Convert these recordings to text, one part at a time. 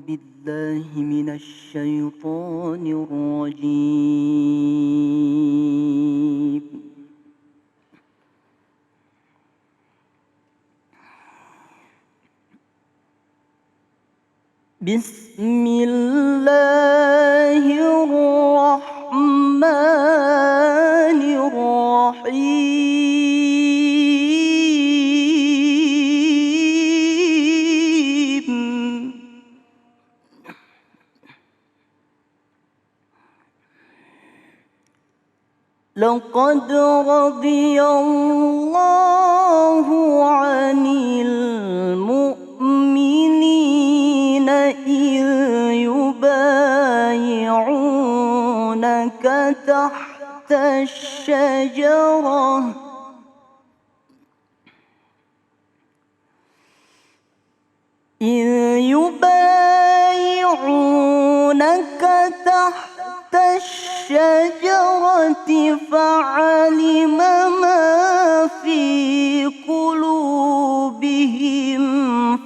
بالله من الشيطان الرجيم. بسم الله الرحمن الرحيم. لقد رضي الله عن المؤمنين إذ يبايعونك تحت الشجرة فعلم ما في قلوبهم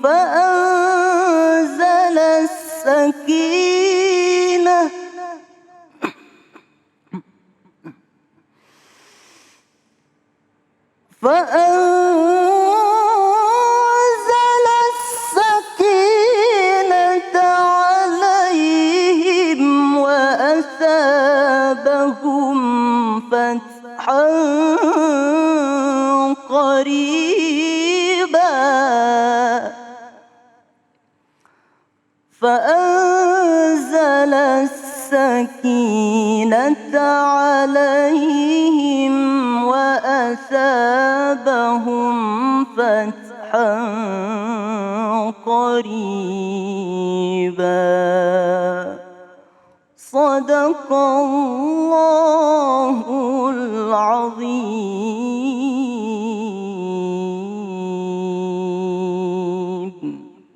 فأنزل السكينة عليهم وأثابهم فتحا قريبا. فأنزل السكينة عليهم وأثابهم فتحا قريبا. صدق الله العظيم.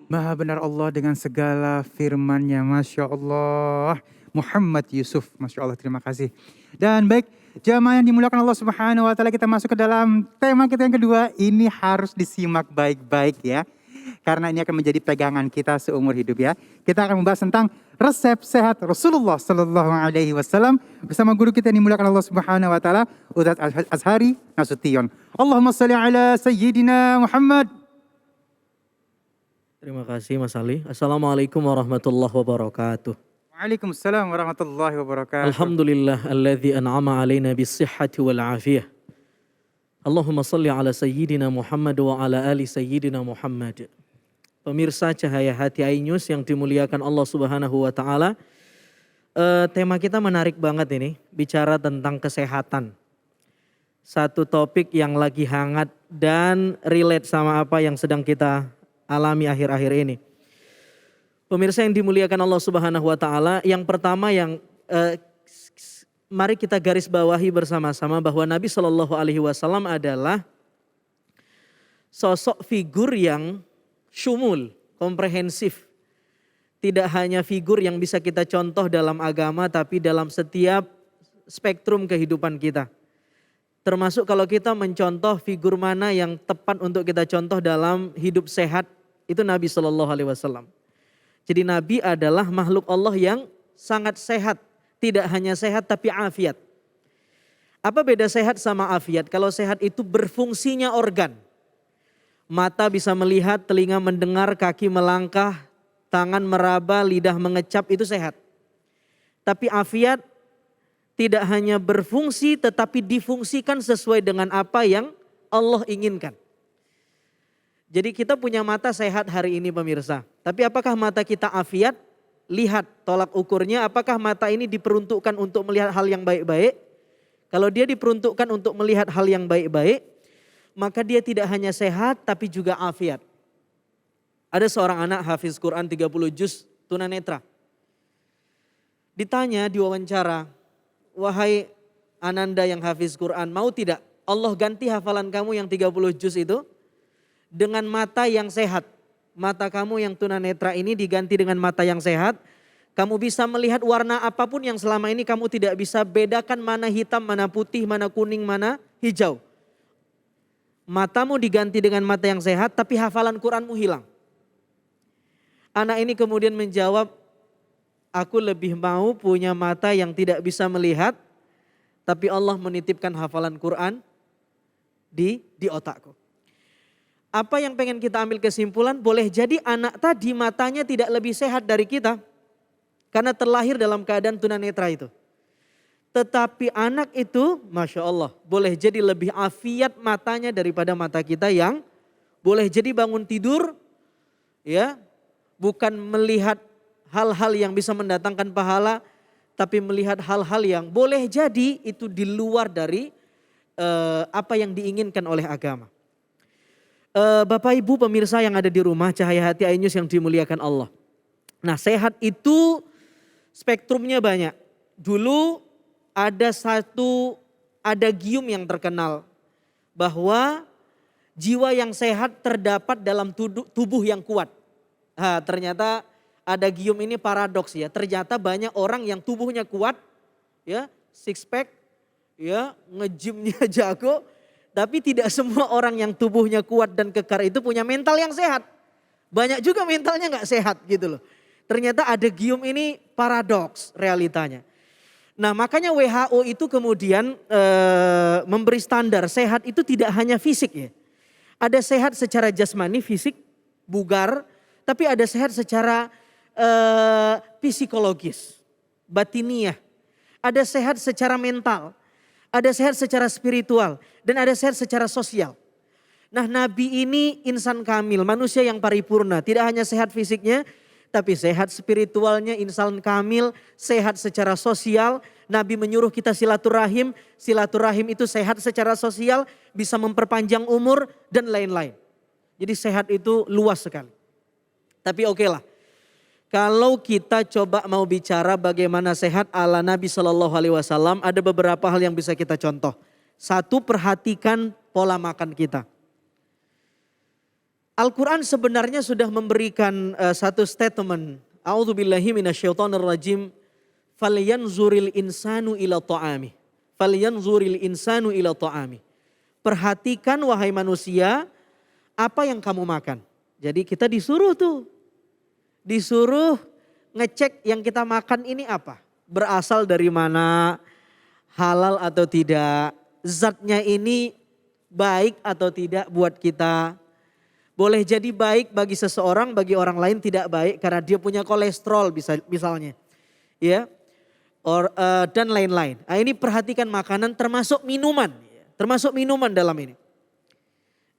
Maha benar Allah dengan segala firman-Nya, Masya Allah. Muhammad Yusuf, Masya Allah, terima kasih. Dan baik, jamaah yang dimuliakan Allah Subhanahu wa Ta'ala, kita masuk ke dalam tema kita yang kedua. Ini harus disimak baik-baik ya, karena ini akan menjadi pegangan kita seumur hidup ya. Kita akan membahas tentang resep sehat Rasulullah Sallallahu Alaihi Wasallam bersama guru kita yang dimuliakan Allah Subhanahu wa Ta'ala, Ustaz Azhari Nasution. Allahumma salli ala Sayyidina Muhammad. Terima kasih Mas Ali. Assalamualaikum warahmatullahi wabarakatuh. Waalaikumsalam warahmatullahi wabarakatuh. Alhamdulillah alladzi an'ama alaina bis-sihhati wal afiyah. Allahumma salli ala Sayyidina Muhammad wa ala ali Sayyidina Muhammad. Pemirsa Cahaya Hati iNews yang dimuliakan Allah Subhanahu wa Ta'ala. Tema kita menarik banget ini, bicara tentang kesehatan. Satu topik yang lagi hangat dan relate sama apa yang sedang kita alami akhir-akhir ini. Pemirsa yang dimuliakan Allah Subhanahu wa Ta'ala, yang pertama yang mari kita garis bawahi bersama-sama bahwa Nabi Shallallahu Alaihi Wasallam adalah sosok figur yang syumul, komprehensif. Tidak hanya figur yang bisa kita contoh dalam agama, tapi dalam setiap spektrum kehidupan kita. Termasuk kalau kita mencontoh figur mana yang tepat untuk kita contoh dalam hidup sehat, itu Nabi Shallallahu Alaihi Wasallam. Jadi Nabi adalah makhluk Allah yang sangat sehat. Tidak hanya sehat tapi afiat. Apa beda sehat sama afiat? Kalau sehat itu berfungsinya organ. Mata bisa melihat, telinga mendengar, kaki melangkah, tangan meraba, lidah mengecap, itu sehat. Tapi afiat tidak hanya berfungsi tetapi difungsikan sesuai dengan apa yang Allah inginkan. Jadi kita punya mata sehat hari ini pemirsa. Tapi apakah mata kita afiat? Lihat tolak ukurnya, apakah mata ini diperuntukkan untuk melihat hal yang baik-baik? Kalau dia diperuntukkan untuk melihat hal yang baik-baik, maka dia tidak hanya sehat tapi juga afiat. Ada seorang anak hafiz Quran 30 juz tunanetra. Ditanya di wawancara, wahai Ananda yang hafiz Quran, mau tidak Allah ganti hafalan kamu yang 30 juz itu dengan mata yang sehat? Mata kamu yang tunanetra ini diganti dengan mata yang sehat. Kamu bisa melihat warna apapun yang selama ini kamu tidak bisa bedakan mana hitam, mana putih, mana kuning, mana hijau. Matamu diganti dengan mata yang sehat tapi hafalan Quranmu hilang. Anak ini kemudian menjawab, aku lebih mau punya mata yang tidak bisa melihat, tapi Allah menitipkan hafalan Quran di otakku. Apa yang pengen kita ambil kesimpulan? Boleh jadi anak tadi matanya tidak lebih sehat dari kita, karena terlahir dalam keadaan tunanetra itu. Tetapi anak itu, Masya Allah, boleh jadi lebih afiat matanya daripada mata kita yang boleh jadi bangun tidur, ya, bukan melihat hal-hal yang bisa mendatangkan pahala, tapi melihat hal-hal yang boleh jadi itu di luar dari apa yang diinginkan oleh agama. Bapak Ibu pemirsa yang ada di rumah, Cahaya Hati iNews yang dimuliakan Allah. Nah, sehat itu spektrumnya banyak. Dulu ada satu adagium yang terkenal bahwa jiwa yang sehat terdapat dalam tubuh yang kuat. Nah, ternyata adagium ini paradoks ya. Ternyata banyak orang yang tubuhnya kuat, ya, six pack, ya, nge-gymnya jago, tapi tidak semua orang yang tubuhnya kuat dan kekar itu punya mental yang sehat. Banyak juga mentalnya nggak sehat gitu loh. Ternyata adagium ini paradoks realitanya. Nah, makanya WHO itu kemudian memberi standar sehat itu tidak hanya fisik ya. Ada sehat secara jasmani, fisik, bugar, tapi ada sehat secara psikologis, batiniah. Ada sehat secara mental, ada sehat secara spiritual, dan ada sehat secara sosial. Nah, Nabi ini insan kamil, manusia yang paripurna. Tidak hanya sehat fisiknya, tapi sehat spiritualnya, insan kamil, sehat secara sosial. Nabi menyuruh kita silaturahim, silaturahim itu sehat secara sosial, bisa memperpanjang umur, dan lain-lain. Jadi sehat itu luas sekali. Tapi oke lah. Kalau kita coba mau bicara bagaimana sehat ala Nabi Shallallahu Alaihi Wasallam, ada beberapa hal yang bisa kita contoh. Satu, perhatikan pola makan kita. Al-Quran sebenarnya sudah memberikan satu statement. A'udzubillahi minasyaitonirrajim. Falyanzuril insanu ila ta'ami. Falyanzuril insanu ila ta'ami. Perhatikan wahai manusia, apa yang kamu makan. Jadi kita disuruh ngecek yang kita makan ini apa. Berasal dari mana, halal atau tidak, zatnya ini baik atau tidak buat kita. Boleh jadi baik bagi seseorang, bagi orang lain tidak baik karena dia punya kolesterol misalnya. Ya, dan lain-lain. Nah, ini perhatikan makanan termasuk minuman. Termasuk minuman dalam ini.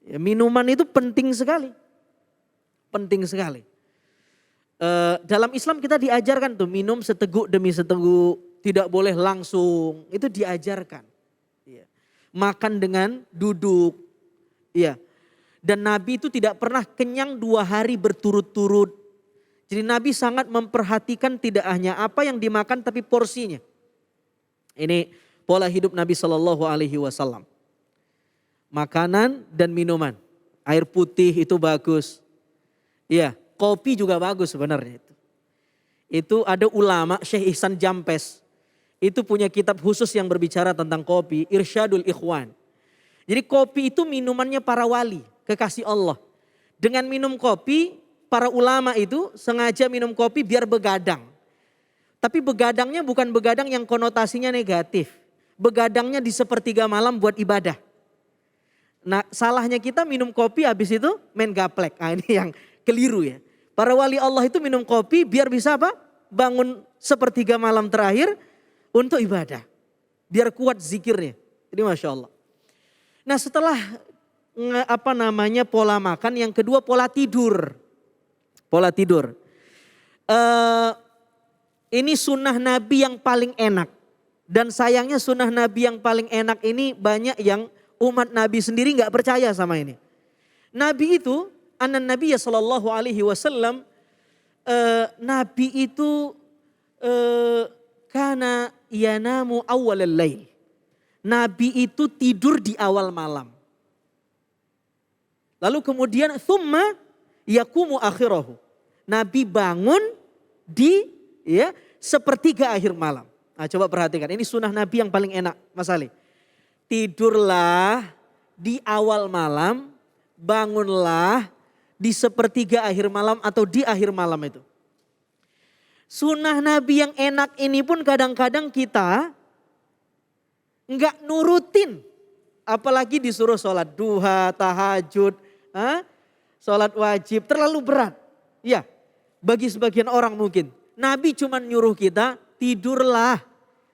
Ya, minuman itu penting sekali. Penting sekali. Dalam Islam kita diajarkan tuh minum seteguk demi seteguk. Tidak boleh langsung. Itu diajarkan. Ya. Makan dengan duduk. Ya. Dan Nabi itu tidak pernah kenyang 2 hari berturut-turut. Jadi Nabi sangat memperhatikan tidak hanya apa yang dimakan tapi porsinya. Ini pola hidup Nabi Shallallahu Alaihi Wasallam. Makanan dan minuman. Air putih itu bagus. Iya, kopi juga bagus sebenarnya itu. Itu ada ulama Syekh Ihsan Jampes. Itu punya kitab khusus yang berbicara tentang kopi. Irsyadul Ikhwan. Jadi kopi itu minumannya para wali, kekasih Allah. Dengan minum kopi, para ulama itu sengaja minum kopi biar begadang. Tapi begadangnya bukan begadang yang konotasinya negatif. Begadangnya di sepertiga malam buat ibadah. Nah, salahnya kita minum kopi habis itu main gaplek. Nah, ini yang keliru ya. Para wali Allah itu minum kopi biar bisa apa? Bangun sepertiga malam terakhir untuk ibadah. Biar kuat zikirnya. Jadi Masya Allah. Nah, setelah pola makan, yang kedua pola tidur. Pola tidur. Ini sunnah Nabi yang paling enak. Dan sayangnya sunnah Nabi yang paling enak ini banyak yang umat Nabi sendiri gak percaya sama ini. Nabi itu, anan Nabi ya sallallahu alaihi wasallam, Nabi itu kana yanamu awwalal lail. Nabi itu tidur di awal malam. Lalu kemudian thumma yakumu akhirahu. Nabi bangun di sepertiga akhir malam. Nah, coba perhatikan, ini sunnah Nabi yang paling enak, Mas Ali. Tidurlah di awal malam, bangunlah di sepertiga akhir malam atau di akhir malam itu. Sunnah Nabi yang enak ini pun kadang-kadang kita nggak nurutin. Apalagi disuruh sholat duha, tahajud, sholat wajib, terlalu berat. Ya, bagi sebagian orang mungkin. Nabi cuma nyuruh kita tidurlah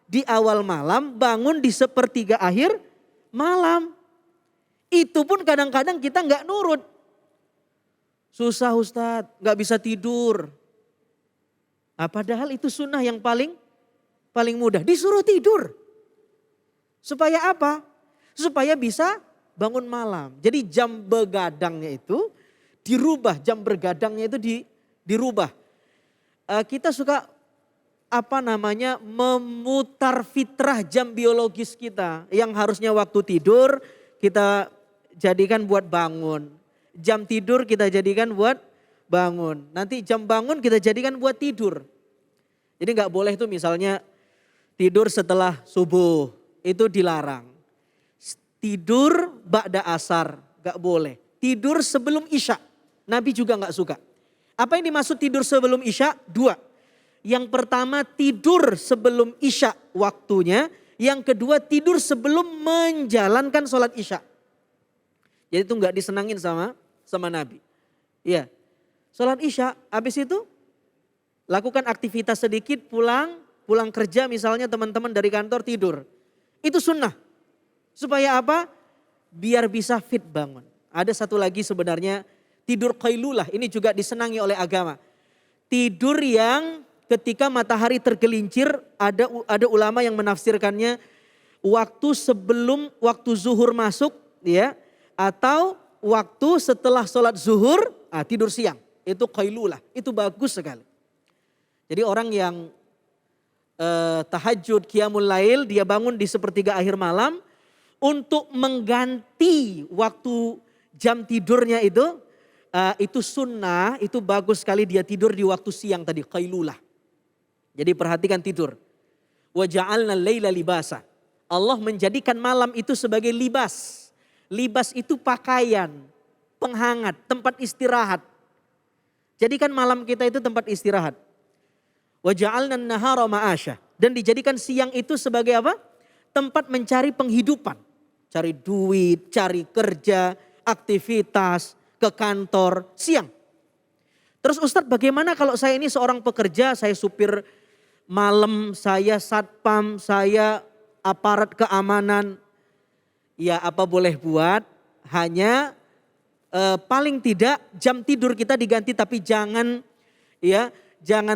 di awal malam, bangun di sepertiga akhir malam. Itu pun kadang-kadang kita nggak nurut. Susah Ustadz, nggak bisa tidur. Nah, padahal itu sunnah yang paling mudah. Disuruh tidur. Supaya apa? Supaya bisa bangun malam. Jadi jam begadangnya itu dirubah. Jam bergadangnya itu dirubah. Kita suka memutar fitrah jam biologis kita. Yang harusnya waktu tidur kita jadikan buat bangun. Jam tidur kita jadikan buat bangun. Nanti jam bangun kita jadikan buat tidur. Jadi nggak boleh tuh misalnya tidur setelah subuh, itu dilarang. Tidur ba'da asar, nggak boleh. Tidur sebelum isya, Nabi juga nggak suka. Apa yang dimaksud tidur sebelum isya? Dua. Yang pertama tidur sebelum isya waktunya. Yang kedua tidur sebelum menjalankan sholat isya. Jadi itu nggak disenangin sama Nabi. Iya. Sholat isya, habis itu lakukan aktivitas sedikit, pulang kerja misalnya teman-teman dari kantor tidur. Itu sunnah. Supaya apa? Biar bisa fit bangun. Ada satu lagi sebenarnya tidur qailulah. Ini juga disenangi oleh agama. Tidur yang ketika matahari tergelincir, ada ulama yang menafsirkannya waktu sebelum waktu zuhur masuk, ya, atau waktu setelah sholat zuhur, tidur siang. Itu qailulah, itu bagus sekali. Jadi orang yang tahajud, qiyamul lail, dia bangun di sepertiga akhir malam untuk mengganti waktu jam tidurnya itu sunnah, itu bagus sekali dia tidur di waktu siang tadi, qailulah. Jadi perhatikan tidur. Wa ja'alna laila libasa. Allah menjadikan malam itu sebagai libas. Libas itu pakaian, penghangat, tempat istirahat. Jadikan malam kita itu tempat istirahat. Wa ja'alna an-nahara ma'asya. Dan dijadikan siang itu sebagai apa? Tempat mencari penghidupan. Cari duit, cari kerja, aktivitas, ke kantor, siang. Terus Ustadz, bagaimana kalau saya ini seorang pekerja, saya supir malam, saya satpam, saya aparat keamanan. Ya apa boleh buat, hanya paling tidak jam tidur kita diganti, tapi jangan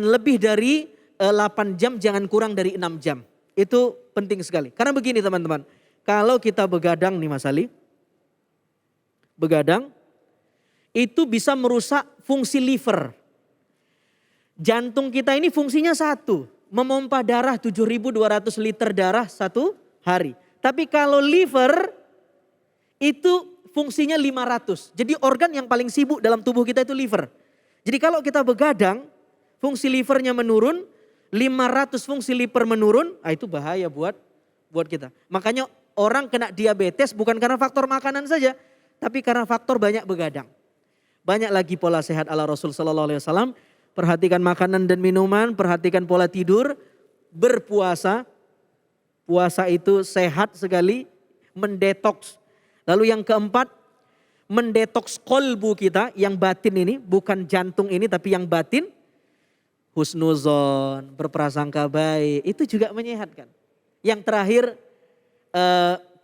lebih dari 8 jam, jangan kurang dari 6 jam. Itu penting sekali. Karena begini teman-teman, kalau kita begadang nih Mas Ali, begadang itu bisa merusak fungsi liver. Jantung kita ini fungsinya satu, memompa darah 7.200 liter darah satu hari. Tapi kalau liver itu fungsinya 500. Jadi organ yang paling sibuk dalam tubuh kita itu liver. Jadi kalau kita begadang, fungsi livernya menurun, 500 fungsi liver menurun, itu bahaya buat kita. Makanya orang kena diabetes bukan karena faktor makanan saja, tapi karena faktor banyak begadang. Banyak lagi pola sehat ala Rasul sallallahu alaihi wasallam. Perhatikan makanan dan minuman, perhatikan pola tidur, berpuasa. Puasa itu sehat sekali, mendetoks. Lalu yang keempat, mendetoks kolbu kita, yang batin ini, bukan jantung ini tapi yang batin. Husnuzon, berprasangka baik, itu juga menyehatkan. Yang terakhir,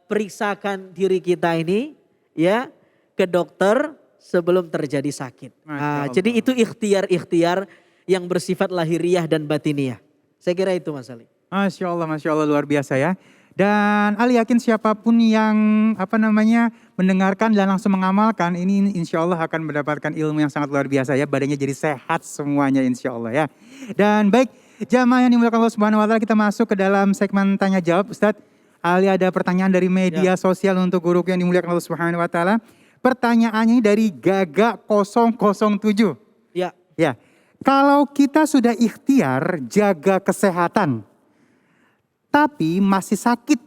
periksakan diri kita ini ya ke dokter sebelum terjadi sakit. Jadi itu ikhtiar-ikhtiar yang bersifat lahiriah dan batiniah. Saya kira itu Mas Ali. Masya Allah luar biasa ya. Dan Ali yakin siapapun yang mendengarkan dan langsung mengamalkan ini insya Allah akan mendapatkan ilmu yang sangat luar biasa ya. Badannya jadi sehat semuanya insya Allah ya. Dan baik jamaah yang dimuliakan Allah Subhanahu Wa Taala, kita masuk ke dalam segmen tanya jawab. Ustadz, Ali ada pertanyaan dari media sosial untuk guruku yang dimuliakan Allah Subhanahu Wa Taala. Pertanyaannya dari Gaga 007. Ya. Ya. Kalau kita sudah ikhtiar jaga kesehatan, tapi masih sakit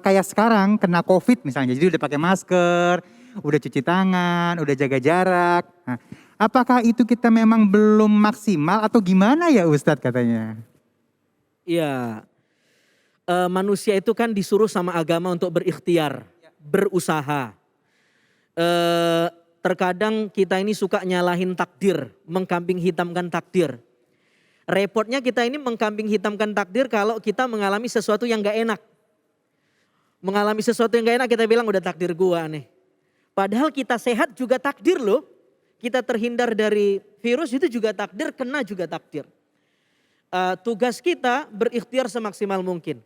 kayak sekarang kena COVID misalnya, jadi udah pakai masker, udah cuci tangan, udah jaga jarak. Nah, apakah itu kita memang belum maksimal atau gimana ya Ustadz katanya? Iya, manusia itu kan disuruh sama agama untuk berikhtiar, berusaha. Terkadang kita ini suka nyalahin takdir, mengkambing hitamkan takdir. Repotnya kita ini mengkambing hitamkan takdir kalau kita mengalami sesuatu yang gak enak. Mengalami sesuatu yang gak enak kita bilang udah takdir gua nih. Padahal kita sehat juga takdir loh. Kita terhindar dari virus itu juga takdir, kena juga takdir. Tugas kita berikhtiar semaksimal mungkin.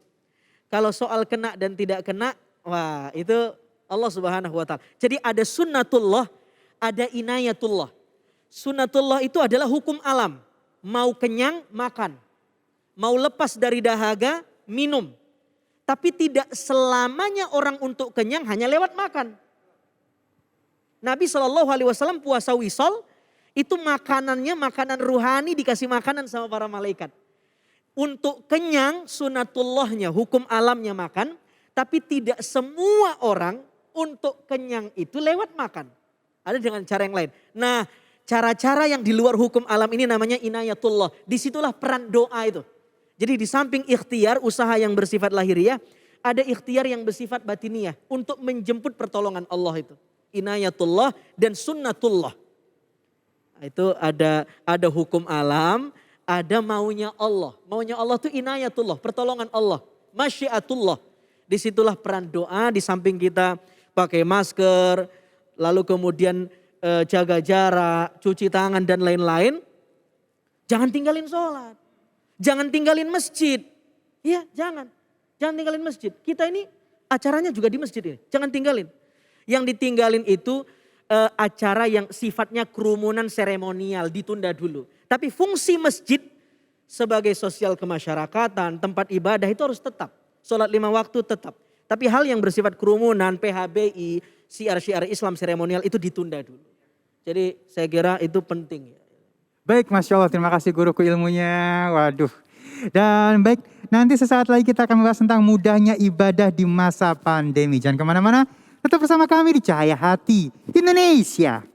Kalau soal kena dan tidak kena, wah itu Allah Subhanahu wa Ta'ala. Jadi ada sunnatullah, ada inayatullah. Sunnatullah itu adalah hukum alam. Mau kenyang, makan. Mau lepas dari dahaga, minum. Tapi tidak selamanya orang untuk kenyang hanya lewat makan. Nabi SAW puasa wisol, itu makanannya makanan ruhani dikasih makanan sama para malaikat. Untuk kenyang sunatullahnya, hukum alamnya makan. Tapi tidak semua orang untuk kenyang itu lewat makan. Ada dengan cara yang lain. Nah cara-cara yang di luar hukum alam ini namanya inayatullah. Disitulah peran doa itu. Jadi di samping ikhtiar usaha yang bersifat lahiriah, ada ikhtiar yang bersifat batiniah untuk menjemput pertolongan Allah itu. Inayatullah dan sunnatullah. Itu ada hukum alam, ada maunya Allah. Maunya Allah itu inayatullah, pertolongan Allah. Masyiatullah. Disitulah peran doa di samping kita pakai masker, lalu kemudian jaga jarak, cuci tangan dan lain-lain. Jangan tinggalin sholat. Jangan tinggalin masjid. Iya jangan. Jangan tinggalin masjid. Kita ini acaranya juga di masjid ini. Jangan tinggalin. Yang ditinggalin itu acara yang sifatnya kerumunan seremonial ditunda dulu. Tapi fungsi masjid sebagai sosial kemasyarakatan, tempat ibadah itu harus tetap. Sholat 5 waktu tetap. Tapi hal yang bersifat kerumunan, PHBI, syiar-syiar Islam seremonial itu ditunda dulu. Jadi saya kira itu penting. Baik, Masya Allah, terima kasih guruku ilmunya. Waduh. Dan baik, nanti sesaat lagi kita akan membahas tentang mudahnya ibadah di masa pandemi. Jangan kemana-mana, tetap bersama kami di Cahaya Hati Indonesia.